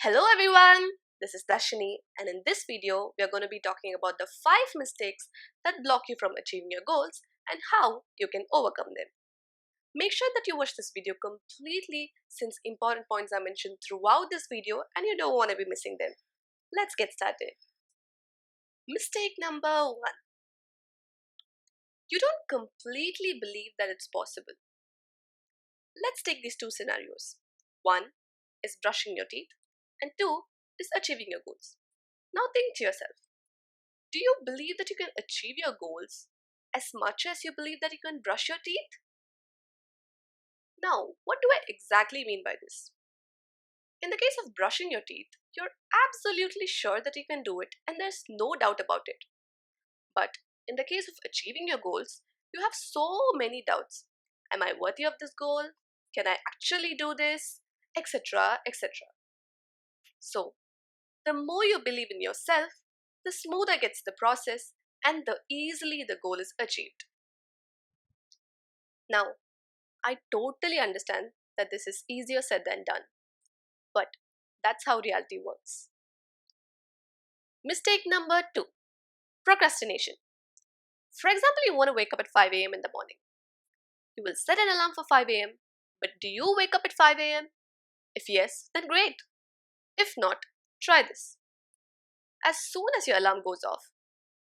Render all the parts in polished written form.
Hello everyone, this is Dashini, and in this video we are going to be talking about the 5 mistakes that block you from achieving your goals and how you can overcome them. Make sure that you watch this video completely since important points are mentioned throughout this video and you don't want to be missing them. Let's get started. Mistake number 1. You don't completely believe that it's possible. Let's take these two scenarios. 1 is brushing your teeth and 2 is achieving your goals. Now think to yourself, do you believe that you can achieve your goals as much as you believe that you can brush your teeth? Now, what do I exactly mean by this? In the case of brushing your teeth, you're absolutely sure that you can do it and there's no doubt about it. But in the case of achieving your goals, you have so many doubts. Am I worthy of this goal? Can I actually do this? Etc. etc. So, the more you believe in yourself, the smoother gets the process and the easily the goal is achieved. Now, I totally understand that this is easier said than done, but that's how reality works. Mistake number 2, procrastination. For example, you want to wake up at 5 a.m. in the morning. You will set an alarm for 5 a.m., but do you wake up at 5 a.m.? If yes, then great. If not, try this. As soon as your alarm goes off,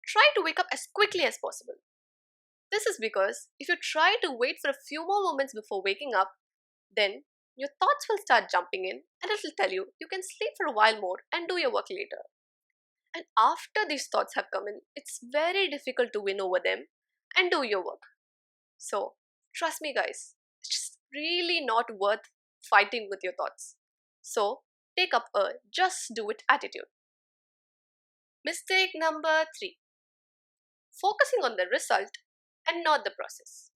try to wake up as quickly as possible. This is because if you try to wait for a few more moments before waking up, then your thoughts will start jumping in and it will tell you you can sleep for a while more and do your work later. And after these thoughts have come in, it's very difficult to win over them and do your work. So, trust me guys, it's just really not worth fighting with your thoughts. So, take up a just do it attitude. Mistake number 3, focusing on the result and not the process.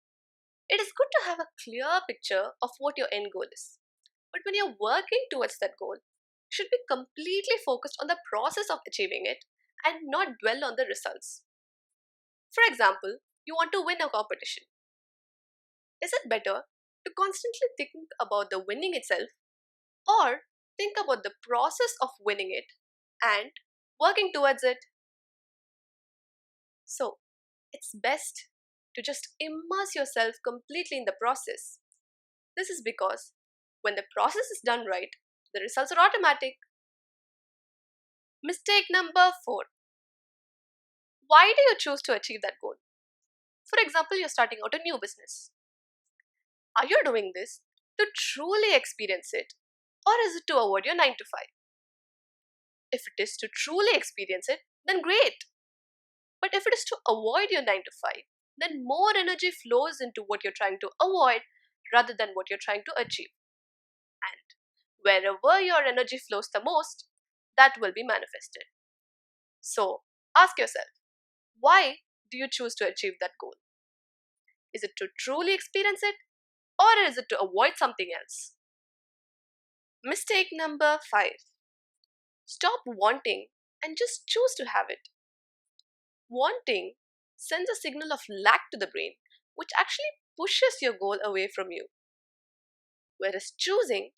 It is good to have a clear picture of what your end goal is. But when you're working towards that goal, you should be completely focused on the process of achieving it and not dwell on the results. For example, you want to win a competition. Is it better to constantly think about the winning itself or think about the process of winning it and working towards it? So, it's best to just immerse yourself completely in the process. This is because when the process is done right, the results are automatic. Mistake number 4. Why do you choose to achieve that goal? For example, you're starting out a new business. Are you doing this to truly experience it, or is it to avoid your 9 to 5? If it is to truly experience it, then great. But if it is to avoid your 9 to 5, then more energy flows into what you're trying to avoid rather than what you're trying to achieve. And wherever your energy flows the most, that will be manifested. So, ask yourself, why do you choose to achieve that goal? Is it to truly experience it, or is it to avoid something else? Mistake number 5. Stop wanting and just choose to have it. Wanting sends a signal of lack to the brain, which actually pushes your goal away from you. Whereas choosing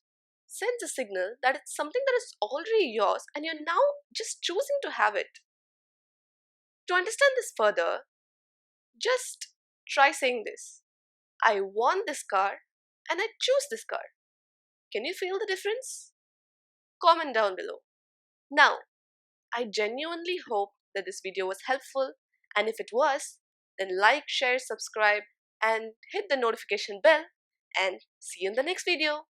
sends a signal that it's something that is already yours and you're now just choosing to have it. To understand this further, just try saying this. I want this car and I choose this car. Can you feel the difference? Comment down below. Now, I genuinely hope that this video was helpful, and if it was, then like, share, subscribe and hit the notification bell, and see you in the next video.